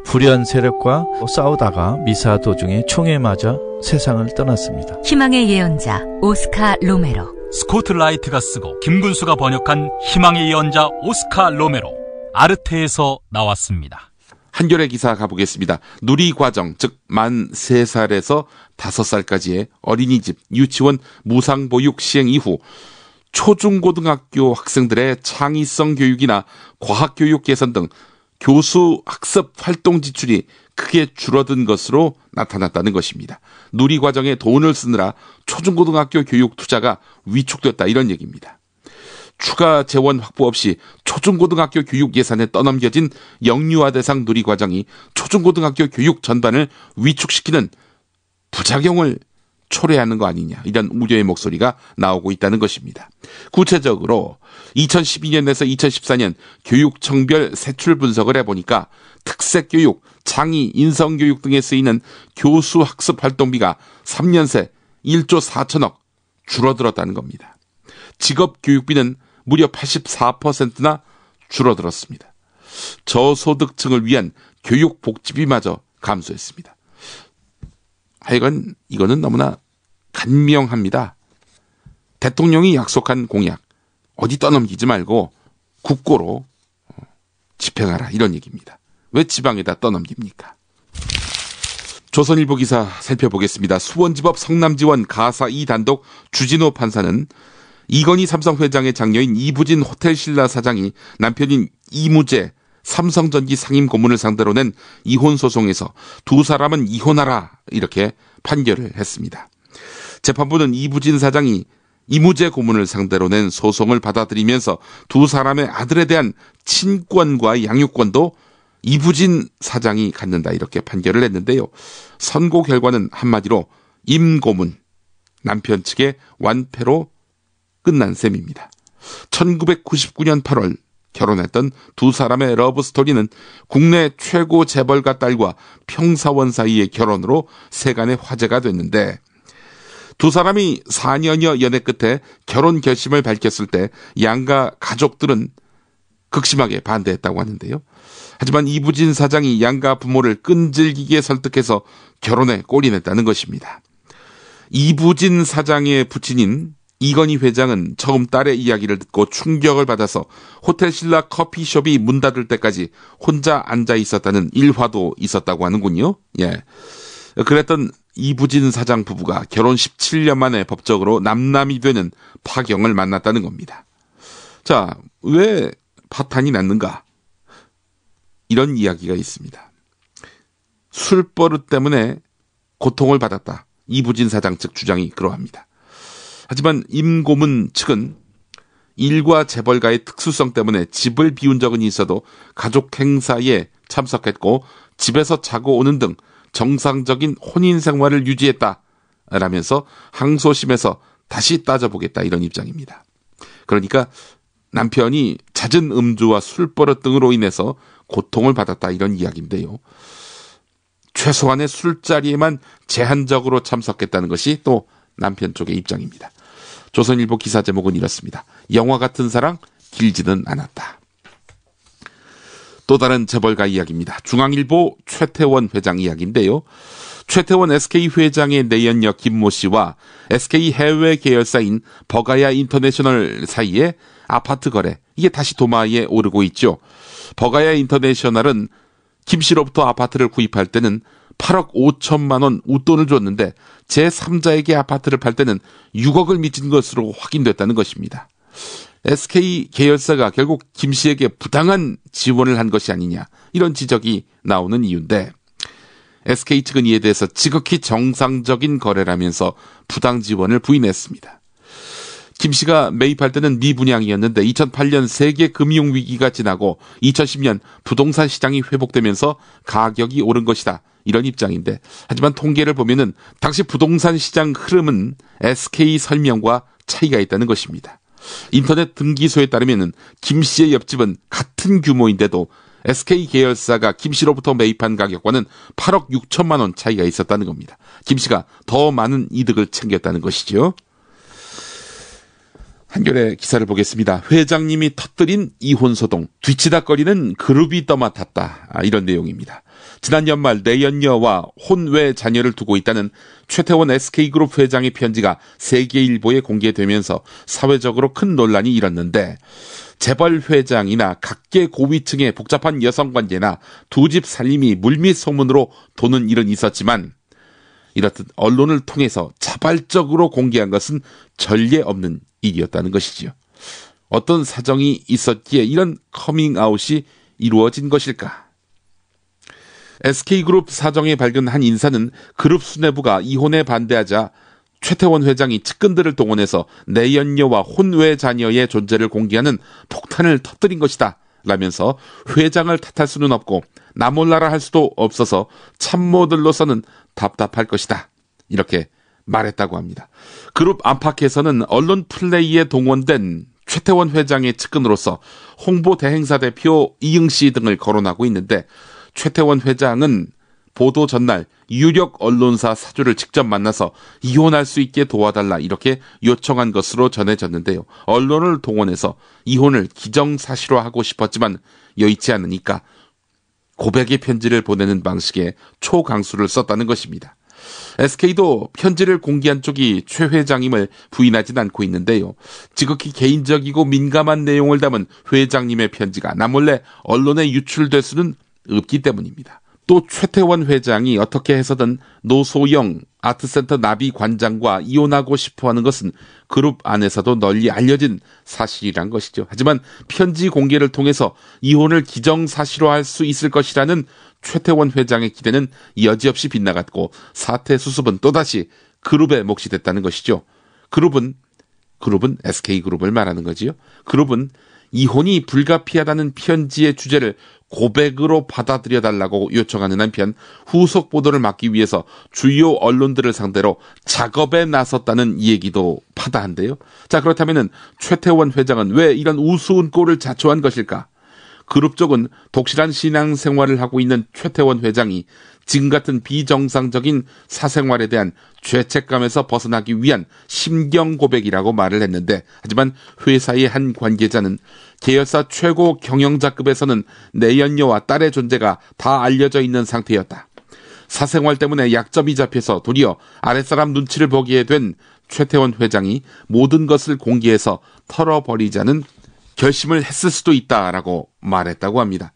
불의한 세력과 싸우다가 미사 도중에 총에 맞아 세상을 떠났습니다. 희망의 예언자 오스카 로메로. 스코트 라이트가 쓰고 김군수가 번역한 희망의 예언자 오스카 로메로. 아르테에서 나왔습니다. 한겨레 기사 가보겠습니다. 누리과정, 즉 만 3살에서 5살까지의 어린이집, 유치원 무상보육 시행 이후 초중고등학교 학생들의 창의성 교육이나 과학교육 개선 등 교수 학습 활동 지출이 크게 줄어든 것으로 나타났다는 것입니다. 누리과정에 돈을 쓰느라 초중고등학교 교육 투자가 위축됐다, 이런 얘기입니다. 추가 재원 확보 없이 초중고등학교 교육 예산에 떠넘겨진 영유아 대상 누리과정이 초중고등학교 교육 전반을 위축시키는 부작용을 초래하는 거 아니냐, 이런 우려의 목소리가 나오고 있다는 것입니다. 구체적으로 2012년에서 2014년 교육청별 세출 분석을 해보니까 특색교육, 창의, 인성교육 등에 쓰이는 교수 학습 활동비가 3년 새 1조 4천억 줄어들었다는 겁니다. 직업교육비는 무려 84%나 줄어들었습니다. 저소득층을 위한 교육복지비마저 감소했습니다. 하여간 이거는 너무나 간명합니다. 대통령이 약속한 공약 어디 떠넘기지 말고 국고로 집행하라, 이런 얘기입니다. 왜 지방에다 떠넘깁니까? 조선일보 기사 살펴보겠습니다. 수원지법 성남지원 가사 2단독 주진호 판사는 이건희 삼성 회장의 장녀인 이부진 호텔신라 사장이 남편인 이무재 삼성전기 상임 고문을 상대로 낸 이혼 소송에서 두 사람은 이혼하라, 이렇게 판결을 했습니다. 재판부는 이부진 사장이 이무재 고문을 상대로 낸 소송을 받아들이면서 두 사람의 아들에 대한 친권과 양육권도 이부진 사장이 갖는다, 이렇게 판결을 했는데요. 선고 결과는 한마디로 임 고문, 남편 측의 완패로 끝난 셈입니다. 1999년 8월 결혼했던 두 사람의 러브스토리는 국내 최고 재벌가 딸과 평사원 사이의 결혼으로 세간의 화제가 됐는데, 두 사람이 4년여 연애 끝에 결혼 결심을 밝혔을 때 양가 가족들은 극심하게 반대했다고 하는데요. 하지만 이부진 사장이 양가 부모를 끈질기게 설득해서 결혼에 골인했다는 것입니다. 이부진 사장의 부친인 이건희 회장은 처음 딸의 이야기를 듣고 충격을 받아서 호텔신라 커피숍이 문 닫을 때까지 혼자 앉아 있었다는 일화도 있었다고 하는군요. 예. 그랬던 이부진 사장 부부가 결혼 17년 만에 법적으로 남남이 되는 파경을 만났다는 겁니다. 자, 왜 파탄이 났는가? 이런 이야기가 있습니다. 술버릇 때문에 고통을 받았다. 이부진 사장 측 주장이 그러합니다. 하지만 임 고문 측은 일과 재벌가의 특수성 때문에 집을 비운 적은 있어도 가족 행사에 참석했고 집에서 자고 오는 등 정상적인 혼인 생활을 유지했다라면서 항소심에서 다시 따져보겠다, 이런 입장입니다. 그러니까 남편이 잦은 음주와 술버릇 등으로 인해서 고통을 받았다, 이런 이야기인데요. 최소한의 술자리에만 제한적으로 참석했다는 것이 또 남편 쪽의 입장입니다. 조선일보 기사 제목은 이렇습니다. 영화 같은 사랑 길지는 않았다. 또 다른 재벌가 이야기입니다. 중앙일보 최태원 회장 이야기인데요. 최태원 SK 회장의 내연녀 김모 씨와 SK 해외 계열사인 버가야 인터내셔널 사이에 아파트 거래, 이게 다시 도마에 오르고 있죠. 버가야 인터내셔널은 김 씨로부터 아파트를 구입할 때는 8억 5천만 원 웃돈을 줬는데 제3자에게 아파트를 팔 때는 6억을 미친 것으로 확인됐다는 것입니다. SK 계열사가 결국 김 씨에게 부당한 지원을 한 것이 아니냐, 이런 지적이 나오는 이유인데, SK 측은 이에 대해서 지극히 정상적인 거래라면서 부당 지원을 부인했습니다. 김 씨가 매입할 때는 미분양이었는데 2008년 세계 금융위기가 지나고 2010년 부동산 시장이 회복되면서 가격이 오른 것이다, 이런 입장인데, 하지만 통계를 보면은 당시 부동산 시장 흐름은 SK 설명과 차이가 있다는 것입니다. 인터넷 등기소에 따르면은 김 씨의 옆집은 같은 규모인데도 SK 계열사가 김 씨로부터 매입한 가격과는 8억 6천만 원 차이가 있었다는 겁니다. 김 씨가 더 많은 이득을 챙겼다는 것이죠. 한겨레 기사를 보겠습니다. 회장님이 터뜨린 이혼소동, 뒤치다거리는 그룹이 떠맡았다. 이런 내용입니다. 지난 연말 내연녀와 혼외 자녀를 두고 있다는 최태원 SK그룹 회장의 편지가 세계일보에 공개되면서 사회적으로 큰 논란이 일었는데, 재벌 회장이나 각계 고위층의 복잡한 여성관계나 두 집 살림이 물밑 소문으로 도는 일은 있었지만, 이렇듯 언론을 통해서 자발적으로 공개한 것은 전례 없는 일이었다는 것이지요. 어떤 사정이 있었기에 이런 커밍아웃이 이루어진 것일까? SK그룹 사정에 밝은 한 인사는 그룹 수뇌부가 이혼에 반대하자 최태원 회장이 측근들을 동원해서 내연녀와 혼외 자녀의 존재를 공개하는 폭탄을 터뜨린 것이다 라면서 회장을 탓할 수는 없고 나 몰라라 할 수도 없어서 참모들로서는 답답할 것이다 이렇게 말했다고 합니다. 그룹 안팎에서는 언론 플레이에 동원된 최태원 회장의 측근으로서 홍보 대행사 대표 이응씨 등을 거론하고 있는데, 최태원 회장은 보도 전날 유력 언론사 사주를 직접 만나서 이혼할 수 있게 도와달라 이렇게 요청한 것으로 전해졌는데요. 언론을 동원해서 이혼을 기정사실화하고 싶었지만 여의치 않으니까 고백의 편지를 보내는 방식의 초강수를 썼다는 것입니다. SK도 편지를 공개한 쪽이 최 회장님을 부인하진 않고 있는데요. 지극히 개인적이고 민감한 내용을 담은 회장님의 편지가 나몰래 언론에 유출될 수는 없기 때문입니다. 또 최태원 회장이 어떻게 해서든 노소영 아트센터 나비 관장과 이혼하고 싶어하는 것은 그룹 안에서도 널리 알려진 사실이란 것이죠. 하지만 편지 공개를 통해서 이혼을 기정사실화할 수 있을 것이라는 최태원 회장의 기대는 여지없이 빗나갔고, 사태 수습은 또다시 그룹의 몫이 됐다는 것이죠. 그룹은 SK그룹을 말하는 거지요. 그룹은 이혼이 불가피하다는 편지의 주제를 고백으로 받아들여달라고 요청하는 한편 후속 보도를 막기 위해서 주요 언론들을 상대로 작업에 나섰다는 얘기도 파다한데요. 자, 그렇다면 최태원 회장은 왜 이런 우스운 꼴을 자초한 것일까? 그룹 쪽은 독실한 신앙생활을 하고 있는 최태원 회장이 지금 같은 비정상적인 사생활에 대한 죄책감에서 벗어나기 위한 심경 고백이라고 말을 했는데, 하지만 회사의 한 관계자는 계열사 최고 경영자급에서는 내연녀와 딸의 존재가 다 알려져 있는 상태였다. 사생활 때문에 약점이 잡혀서 도리어 아랫사람 눈치를 보게 된 최태원 회장이 모든 것을 공개해서 털어버리자는 결심을 했을 수도 있다라고 말했다고 합니다.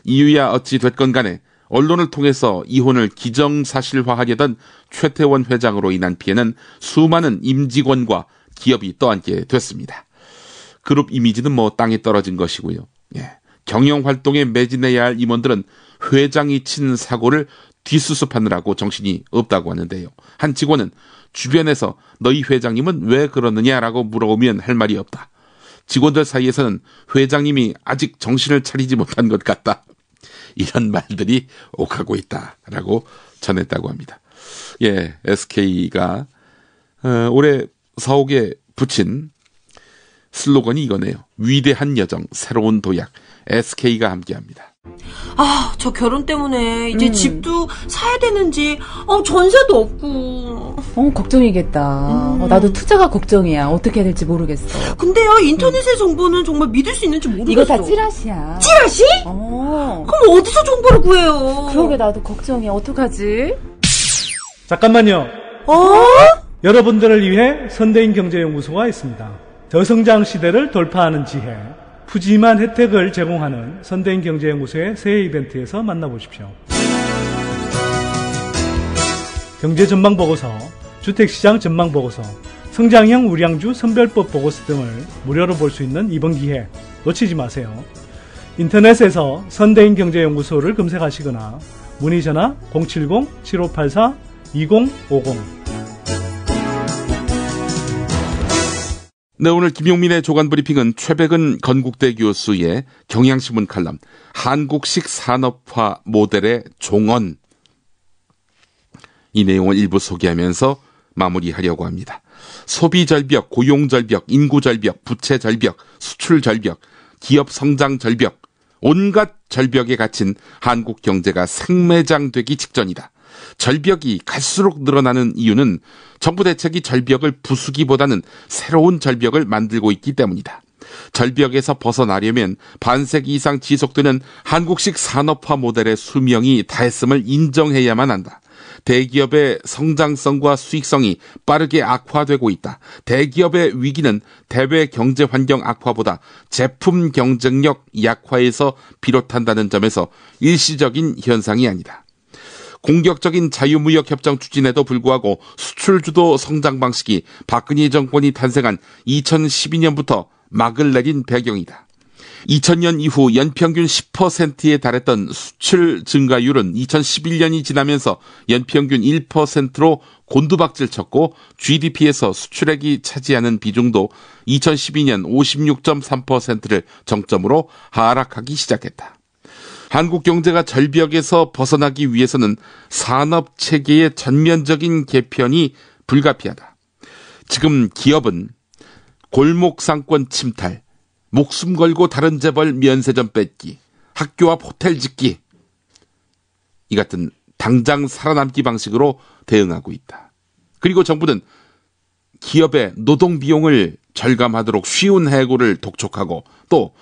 이유야 어찌 됐건 간에 언론을 통해서 이혼을 기정사실화하려던 최태원 회장으로 인한 피해는 수많은 임직원과 기업이 떠안게 됐습니다. 그룹 이미지는 땅에 떨어진 것이고요. 경영활동에 매진해야 할 임원들은 회장이 친 사고를 뒷수습하느라고 정신이 없다고 하는데요. 한 직원은 주변에서 너희 회장님은 왜 그러느냐라고 물어보면 할 말이 없다. 직원들 사이에서는 회장님이 아직 정신을 차리지 못한 것 같다. 이런 말들이 오가고 있다라고 전했다고 합니다. SK가 올해 사옥에 붙인 슬로건이 이거네요. 위대한 여정, 새로운 도약, SK가 함께합니다. 저 결혼 때문에 이제 집도 사야 되는지 전세도 없고 걱정이겠다. 나도 투자가 걱정이야. 어떻게 해야 될지 모르겠어. 근데요, 인터넷의 정보는 정말 믿을 수 있는지 모르겠어. 이거 다 찌라시야. 찌라시? 그럼 어디서 정보를 구해요? 그러게 나도 걱정이야. 어떡하지? 잠깐만요. 여러분들을 위해 선대인 경제연구소가 있습니다. 저성장 시대를 돌파하는 지혜, 푸짐한 혜택을 제공하는 선대인 경제연구소의 새해 이벤트에서 만나보십시오. 경제전망보고서, 주택시장 전망보고서, 성장형 우량주 선별법 보고서 등을 무료로 볼 수 있는 이번 기회 놓치지 마세요. 인터넷에서 선대인 경제연구소를 검색하시거나 문의전화 070-7584-2050. 네, 오늘 김용민의 조간브리핑은 최백은 건국대 교수의 경향신문 칼럼 한국식 산업화 모델의 종언, 이 내용을 일부 소개하면서 마무리하려고 합니다. 소비절벽, 고용절벽, 인구절벽, 부채절벽, 수출절벽, 기업 성장절벽, 온갖 절벽에 갇힌 한국 경제가 생매장되기 직전이다. 절벽이 갈수록 늘어나는 이유는 정부 대책이 절벽을 부수기보다는 새로운 절벽을 만들고 있기 때문이다. 절벽에서 벗어나려면 반세기 이상 지속되는 한국식 산업화 모델의 수명이 다했음을 인정해야만 한다. 대기업의 성장성과 수익성이 빠르게 악화되고 있다. 대기업의 위기는 대외 경제 환경 악화보다 제품 경쟁력 약화에서 비롯한다는 점에서 일시적인 현상이 아니다. 공격적인 자유무역 협정 추진에도 불구하고 수출주도 성장 방식이 박근혜 정권이 탄생한 2012년부터 막을 내린 배경이다. 2000년 이후 연평균 10%에 달했던 수출 증가율은 2011년이 지나면서 연평균 1%로 곤두박질 쳤고 GDP에서 수출액이 차지하는 비중도 2012년 56.3%를 정점으로 하락하기 시작했다. 한국 경제가 절벽에서 벗어나기 위해서는 산업 체계의 전면적인 개편이 불가피하다. 지금 기업은 골목 상권 침탈, 목숨 걸고 다른 재벌 면세점 뺏기, 학교 앞 호텔 짓기, 이 같은 당장 살아남기 방식으로 대응하고 있다. 그리고 정부는 기업의 노동 비용을 절감하도록 쉬운 해고를 독촉하고 또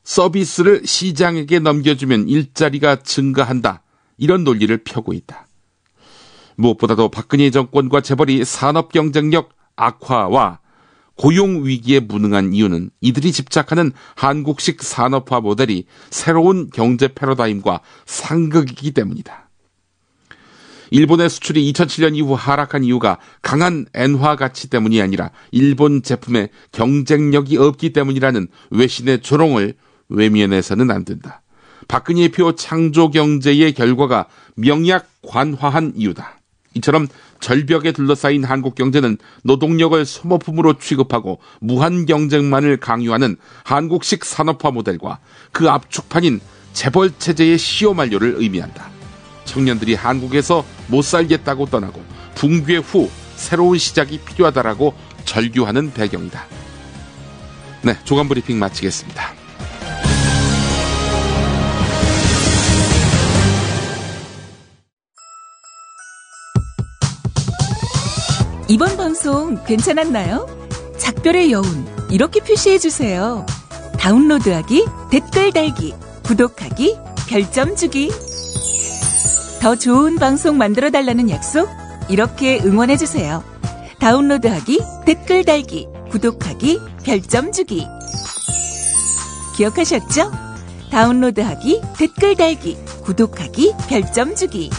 서비스를 시장에게 넘겨주면 일자리가 증가한다. 이런 논리를 펴고 있다. 무엇보다도 박근혜 정권과 재벌이 산업 경쟁력 악화와 고용 위기에 무능한 이유는 이들이 집착하는 한국식 산업화 모델이 새로운 경제 패러다임과 상극이기 때문이다. 일본의 수출이 2007년 이후 하락한 이유가 강한 엔화 가치 때문이 아니라 일본 제품의 경쟁력이 없기 때문이라는 외신의 조롱을 외면해서는 안 된다. 박근혜 표 창조 경제의 결과가 명약관화한 이유다. 이처럼 절벽에 둘러싸인 한국 경제는 노동력을 소모품으로 취급하고 무한 경쟁만을 강요하는 한국식 산업화 모델과 그 압축판인 재벌 체제의 시효 만료를 의미한다. 청년들이 한국에서 못 살겠다고 떠나고 붕괴 후 새로운 시작이 필요하다라고 절규하는 배경이다. 네, 조간 브리핑 마치겠습니다. 이번 방송 괜찮았나요? 작별의 여운 이렇게 표시해주세요. 다운로드하기, 댓글 달기, 구독하기, 별점 주기. 더 좋은 방송 만들어달라는 약속 이렇게 응원해주세요. 다운로드하기, 댓글 달기, 구독하기, 별점 주기. 기억하셨죠? 다운로드하기, 댓글 달기, 구독하기, 별점 주기.